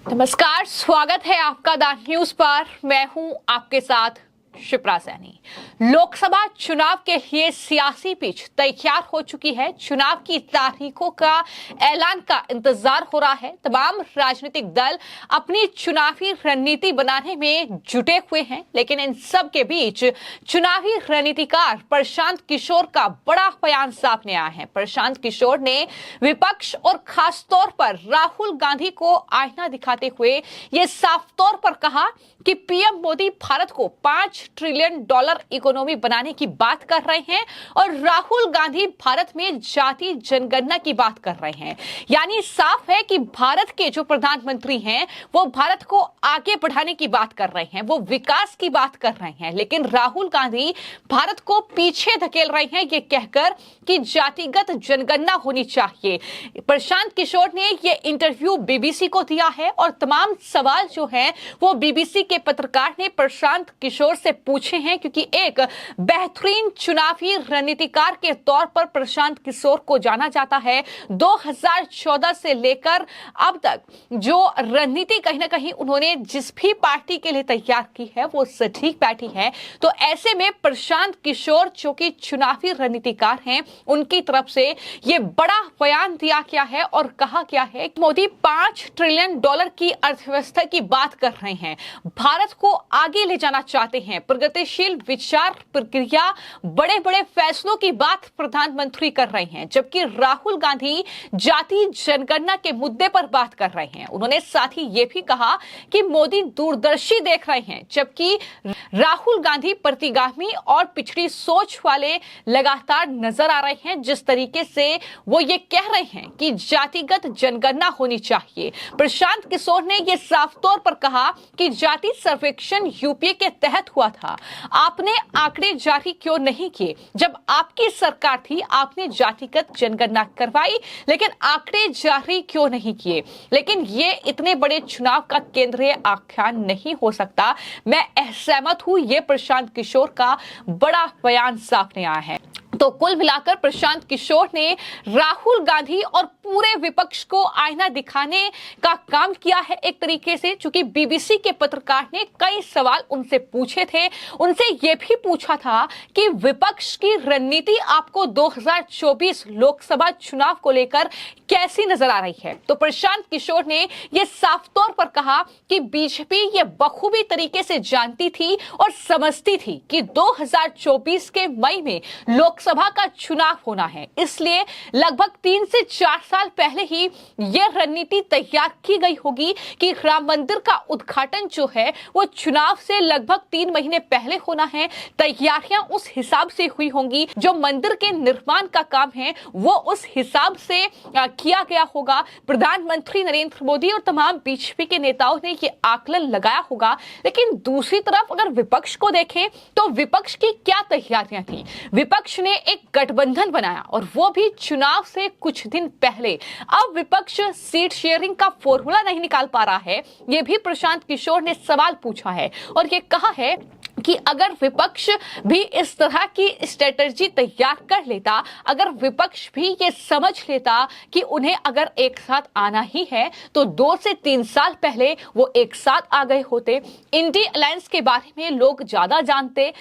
नमस्कार, स्वागत है आपका द न्यूज पर। मैं हूं आपके साथ शिप्रा सैनी। लोकसभा चुनाव के लिए सियासी पिच तैयार हो चुकी है। चुनाव की तारीखों का ऐलान का इंतजार हो रहा है। तमाम राजनीतिक दल अपनी चुनावी रणनीति बनाने में जुटे हुए हैं, लेकिन इन सब के बीच चुनावी रणनीतिकार प्रशांत किशोर का बड़ा बयान सामने आया है। प्रशांत किशोर ने विपक्ष और खास तौर पर राहुल गांधी को आईना दिखाते हुए ये साफ तौर पर कहा कि पीएम मोदी भारत को $5 ट्रिलियन इकोनॉमी बनाने की बात कर रहे हैं और राहुल गांधी भारत में जाति जनगणना की बात कर रहे हैं। यानी साफ है कि भारत के जो प्रधानमंत्री हैं वो भारत को आगे बढ़ाने की बात कर रहे हैं, वो विकास की बात कर रहे हैं, लेकिन राहुल गांधी भारत को पीछे धकेल रहे हैं ये कहकर कि जातिगत जनगणना होनी चाहिए। प्रशांत किशोर ने ये इंटरव्यू बीबीसी को दिया है और तमाम सवाल जो हैं वो बीबीसी के पत्रकार ने प्रशांत किशोर से पूछे हैं, क्योंकि एक बेहतरीन चुनावी रणनीतिकार के तौर पर प्रशांत किशोर को जाना जाता है। 2014 से लेकर अब तक जो रणनीति कहीं ना कहीं उन्होंने जिस भी पार्टी के लिए तैयार की है वो सटीक बैठी है। तो ऐसे में प्रशांत किशोर जो कि चुनावी रणनीतिकार हैं, उनकी तरफ से ये बड़ा बयान दिया गया है और कहा गया है कि मोदी $5 ट्रिलियन की अर्थव्यवस्था की बात कर रहे हैं, भारत को आगे ले जाना चाहते हैं, प्रगतिशील विचार प्रक्रिया, बड़े बड़े फैसलों की बात प्रधानमंत्री कर रहे हैं, जबकि राहुल गांधी जाति जनगणना के मुद्दे पर बात कर रहे हैं। उन्होंने साथ ही ये भी कहा कि मोदी दूरदर्शी देख रहे हैं, जबकि राहुल गांधी प्रतिगामी और पिछड़ी सोच वाले लगातार नजर आ रहे हैं। जिस तरीके से वो ये कह रहे हैं कि जातिगत जनगणना होनी चाहिए। प्रशांत किशोर ने यह साफ तौर पर कहा कि जाति सर्वेक्षण यूपीए के तहत हुआ था, आपने आंकड़े जारी क्यों नहीं किए? जब आपकी सरकार थी आपने जातिगत जनगणना करवाई, लेकिन आंकड़े जारी क्यों नहीं किए? लेकिन ये इतने बड़े चुनाव का केंद्रीय आख्यान नहीं हो सकता। मैं असहमत हूं, ये प्रशांत किशोर का बड़ा बयान सामने आया है। तो कुल मिलाकर प्रशांत किशोर ने राहुल गांधी और पूरे विपक्ष को आईना दिखाने का काम किया है एक तरीके से। चूंकि बीबीसी के पत्रकार ने कई सवाल उनसे पूछे थे, उनसे यह भी पूछा था कि विपक्ष की रणनीति आपको 2024 लोकसभा चुनाव को लेकर कैसी नजर आ रही है। तो प्रशांत किशोर ने यह साफ तौर पर कहा कि बीजेपी ये बखूबी तरीके से जानती थी और समझती थी कि 2024 के मई में लोकसभा का चुनाव होना है, इसलिए लगभग 3 से 4 साल पहले ही यह रणनीति तैयार की गई होगी कि राम मंदिर का उद्घाटन जो है वो चुनाव से लगभग 3 महीने पहले होना है। तैयारियां उस हिसाब से हुई होंगी, जो मंदिर के निर्माण का काम है वो उस हिसाब से किया गया होगा। प्रधानमंत्री नरेंद्र मोदी और तमाम बीजेपी के नेताओं ने यह आकलन लगाया होगा। लेकिन दूसरी तरफ अगर विपक्ष को देखें तो विपक्ष की क्या तैयारियां थी? विपक्ष ने एक गठबंधन बनाया और वो भी चुनाव से कुछ दिन पहले। अब विपक्ष सीट शेयरिंग का फॉर्मूला नहीं निकाल पा रहा है, ये भी प्रशांत किशोर ने सवाल पूछा है और ये कहा है कि अगर विपक्ष भी इस तरह की स्ट्रेटजी तैयार कर लेता, अगर विपक्ष भी ये समझ लेता कि उन्हें अगर एक साथ आना ही है तो 2 से 3 साल पहले वो एक साथ आ गए होते। इंडी अलायंस के बारे में लोग ज्यादा जानते,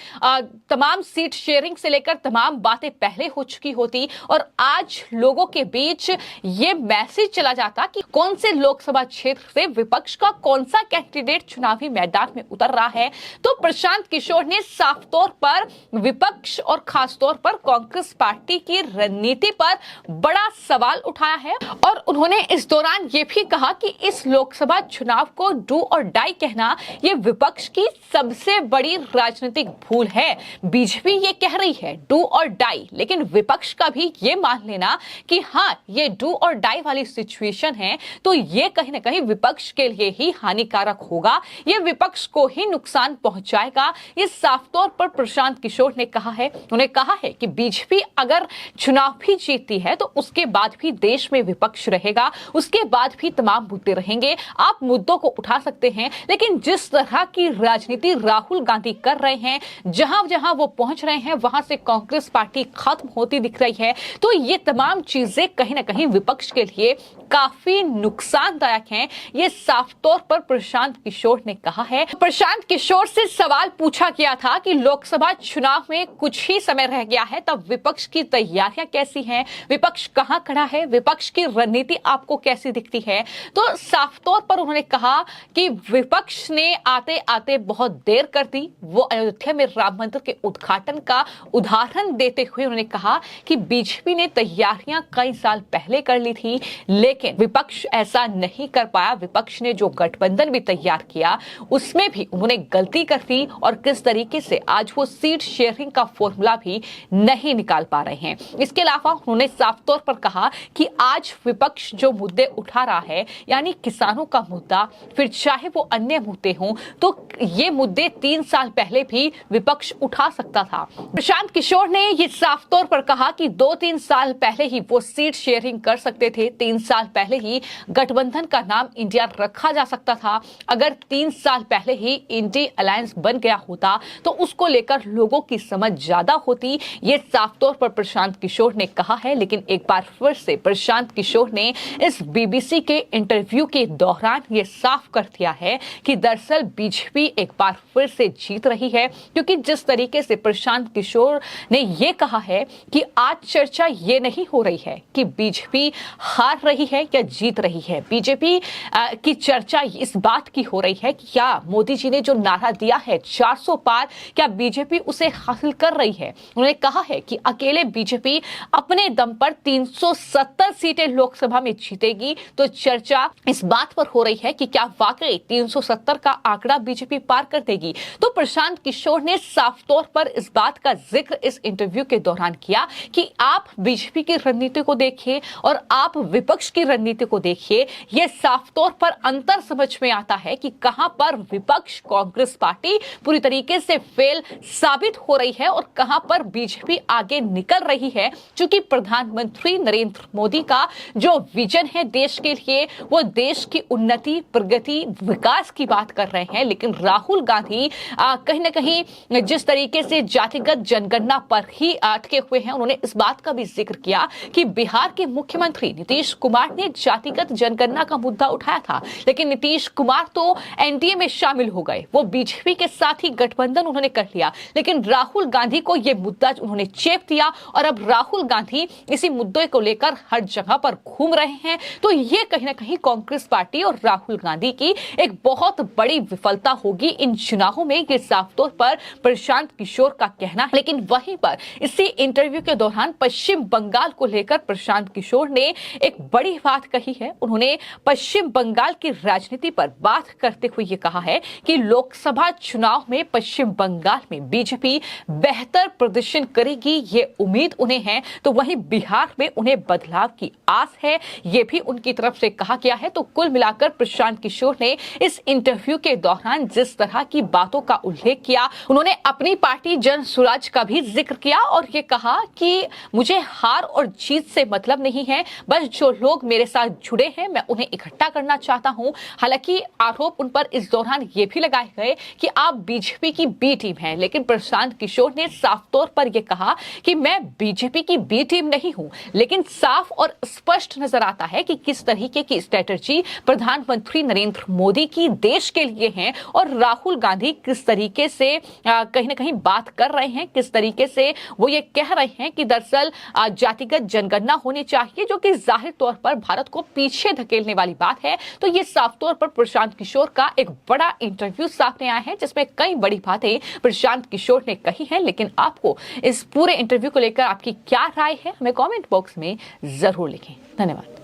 तमाम सीट शेयरिंग से लेकर तमाम बातें पहले हो चुकी होती और आज लोगों के बीच ये मैसेज चला जाता कि कौन से लोकसभा क्षेत्र से विपक्ष का कौन सा कैंडिडेट चुनावी मैदान में उतर रहा है। तो प्रशांत किशोर ने साफ तौर पर विपक्ष और खास तौर पर कांग्रेस पार्टी की रणनीति पर बड़ा सवाल उठाया है और उन्होंने इस दौरान ये भी कहा कि इस लोकसभा चुनाव को डू और डाई कहना ये विपक्ष की सबसे बड़ी राजनीतिक भूल है। बीजेपी ये कह रही है डू और डाई, लेकिन विपक्ष का भी ये मान लेना कि हाँ ये डू और डाई वाली सिचुएशन है तो ये कहीं ना कहीं विपक्ष के लिए ही हानिकारक होगा, ये विपक्ष को ही नुकसान पहुंचाएगा। ये साफ तौर पर प्रशांत किशोर ने कहा है। उन्होंने कहा है कि बीजेपी अगर चुनाव भी जीतती है तो उसके बाद भी देश में विपक्ष रहेगा, उसके बाद भी तमाम मुद्दे रहेंगे। आप मुद्दों को उठा सकते हैं, लेकिन जिस तरह की राजनीति राहुल गांधी कर रहे हैं, जहां जहां वो पहुंच रहे हैं, वहां से कांग्रेस पार्टी खत्म होती दिख रही है। तो ये तमाम चीजें कहीं ना कहीं विपक्ष के लिए काफी नुकसानदायक हैं। ये साफ तौर पर प्रशांत किशोर ने कहा है। प्रशांत किशोर से सवाल पूछा गया था कि लोकसभा चुनाव में कुछ ही समय रह गया है, तब विपक्ष की तैयारियां कैसी हैं, विपक्ष कहां खड़ा है, विपक्ष की रणनीति आपको कैसी दिखती है। तो साफ तौर पर उन्होंने कहा कि विपक्ष ने आते आते बहुत देर कर दी। वो अयोध्या में राम मंदिर के उद्घाटन का उदाहरण देते हुए उन्होंने कहा कि बीजेपी ने तैयारियां कई साल पहले कर ली थी, लेकिन विपक्ष ऐसा नहीं कर पाया। विपक्ष ने जो गठबंधन भी तैयार किया उसमें भी उन्होंने गलती कर दी, और किस तरीके से आज वो सीट शेयरिंग का फॉर्मूला भी नहीं निकाल पा रहे हैं। इसके अलावा उन्होंने साफ तौर पर कहा कि आज विपक्ष जो मुद्दे उठा रहा है, यानी किसानों का मुद्दा, फिर चाहे वो अन्य मुद्दे हों, तो ये मुद्दे 3 साल पहले भी विपक्ष उठा सकता था। प्रशांत किशोर ने ये साफ तौर पर कहा कि 2-3 साल पहले ही वो सीट शेयरिंग कर सकते थे। 3 साल पहले ही गठबंधन का नाम इंडिया रखा जा सकता था। अगर 3 साल पहले ही इंडी अलायंस बन गया होता तो उसको लेकर लोगों की समझ ज्यादा होती। ये साफ तौर पर प्रशांत किशोर ने कहा है। लेकिन एक बार फिर से प्रशांत किशोर ने इस बीबीसी के इंटरव्यू के दौरान ये साफ कर दिया है कि दरअसल बीजेपी एक बार फिर से जीत रही है, क्योंकि जिस तरीके से प्रशांत किशोर ने ये कहा है कि आज चर्चा ये नहीं हो रही है कि बीजेपी हार रही है या जीत रही है। बीजेपी की चर्चा इस बात की हो रही है कि क्या मोदी जी ने जो नारा दिया है 400 पार, क्या बीजेपी उसे हासिल कर रही है। उन्होंने कहा है कि अकेले बीजेपी अपने दम पर 370 सीटें लोकसभा में जीतेगी। तो चर्चा इस बात पर हो रही है कि क्या वाकई 370 का आंकड़ा बीजेपी पार कर देगी। तो प्रशांत किशोर ने साफ तौर पर इस बात का जिक्र इस इंटरव्यू के दौरान किया कि आप बीजेपी की रणनीति को देखिए और आप विपक्ष की रणनीति को देखिए। यह साफ तौर पर अंतर समझ में आता है कि कहां पर विपक्ष कांग्रेस पार्टी पूरी तरीके से फेल साबित हो रही है और कहां पर बीजेपी आगे निकल रही है। क्योंकि प्रधानमंत्री नरेंद्र मोदी का जो विजन है देश के लिए, वो देश की उन्नति, प्रगति, विकास की बात कर रहे हैं। लेकिन राहुल गांधी कहीं ना कहीं जिस तरीके से जातिगत जनगणना पर ही अटके हुए हैं, उन्होंने इस बात का भी जिक्र किया कि बिहार के मुख्यमंत्री नीतीश कुमार ने जातिगत जनगणना का मुद्दा उठाया था, लेकिन नीतीश कुमार तो एनडीए में शामिल हो गए, वो बीजेपी के साथ ही गठबंधन उन्होंने कर लिया। लेकिन राहुल गांधी को यह मुद्दा उन्होंने चेप दिया और अब राहुल गांधी इसी मुद्दे को लेकर हर जगह पर घूम रहे हैं। तो ये कहीं ना कहीं कांग्रेस पार्टी और राहुल गांधी की एक बहुत बड़ी विफलता होगी इन चुनावों में। ये साफ तौर पर प्रशांत किशोर का कहना है। लेकिन वहीं पर इसी इंटरव्यू के दौरान पश्चिम बंगाल को लेकर प्रशांत किशोर ने एक बड़ी बात कही है। उन्होंने पश्चिम बंगाल की राजनीति पर बात करते हुए ये कहा है कि लोकसभा चुनाव में पश्चिम बंगाल में बीजेपी बेहतर प्रदर्शन करेगी, ये उम्मीद उन्हें है। तो वहीं बिहार में उन्हें बदलाव की आस है, ये भी उनकी तरफ से कहा गया है। तो कुल मिलाकर प्रशांत किशोर ने इस इंटरव्यू के दौरान जिस तरह की बातों का उल्लेख किया, उन्होंने अपनी पार्टी जन स्वराज का भी जिक्र किया और ये कहा कि मुझे हार और जीत से मतलब नहीं है, बस जो लोग मेरे साथ जुड़े हैं मैं उन्हें इकट्ठा करना चाहता हूं। हालांकि आरोप उन पर इस दौरान ये भी लगाए गए कि आप बीजेपी की बी टीम हैं, लेकिन प्रशांत किशोर ने साफ तौर पर यह कहा कि मैं बीजेपी की बी टीम नहीं हूं। लेकिन साफ और स्पष्ट नजर आता है कि किस तरीके की स्ट्रेटजी प्रधानमंत्री नरेंद्र मोदी की देश के लिए है और राहुल गांधी किस तरीके से कहीं ना कहीं बात कर रहे हैं, किस तरीके से वो ये कह रहे हैं कि दरअसल जातिगत जनगणना होनी चाहिए, जो कि जाहिर तौर पर भारत को पीछे धकेलने वाली बात है। तो ये साफ तौर पर प्रशांत किशोर का एक बड़ा इंटरव्यू सामने आया है जिसमें कई बड़ी बातें प्रशांत किशोर ने कही है। लेकिन आपको इस पूरे इंटरव्यू को लेकर आपकी क्या राय है, हमें कमेंट बॉक्स में जरूर लिखें। धन्यवाद।